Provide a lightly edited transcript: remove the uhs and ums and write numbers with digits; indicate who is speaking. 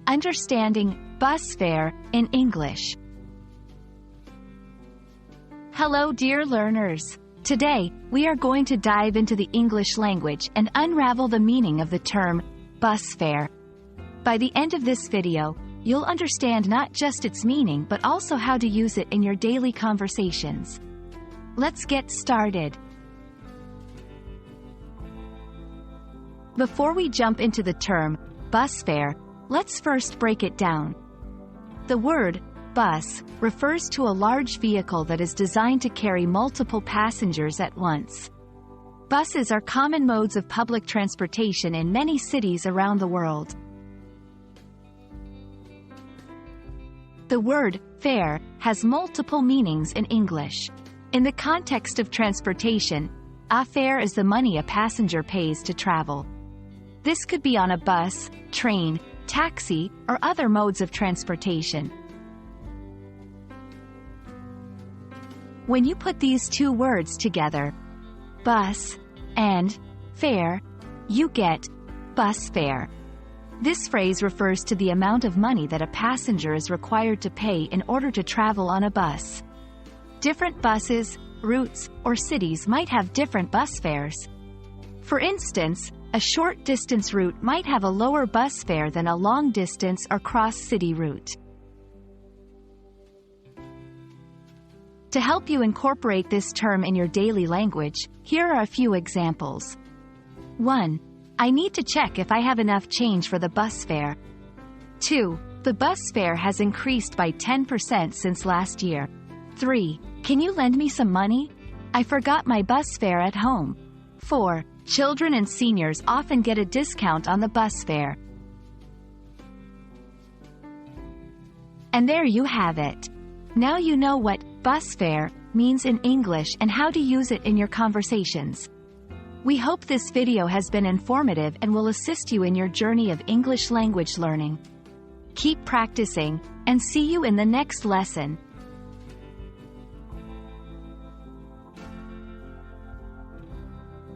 Speaker 1: Understanding bus fare in English. Hello, dear learners. Today, we are going to dive into the English language and unravel the meaning of the term bus fare. By the end of this video, you'll understand not just its meaning but also how to use it in your daily conversations. Let's get started. Before we jump into the term bus fare, let's first break it down. The word bus refers to a large vehicle that is designed to carry multiple passengers at once. Buses are common modes of public transportation in many cities around the world. The word fare has multiple meanings in English. In the context of transportation, a fare is the money a passenger pays to travel. This could be on a bus, train, taxi, or other modes of transportation. When you put these two words together, bus and fare, you get bus fare. This phrase refers to the amount of money that a passenger is required to pay in order to travel on a bus. Different buses, routes, or cities might have different bus fares. For instance, a short-distance route might have a lower bus fare than a long-distance or cross-city route. To help you incorporate this term in your daily language, here are a few examples. 1. I need to check if I have enough change for the bus fare. 2. The bus fare has increased by 10% since last year. 3. Can you lend me some money? I forgot my bus fare at home. 4. Children and seniors often get a discount on the bus fare. And there you have it. Now you know what bus fare means in English and how to use it in your conversations. We hope this video has been informative and will assist you in your journey of English language learning. Keep practicing, and see you in the next lesson.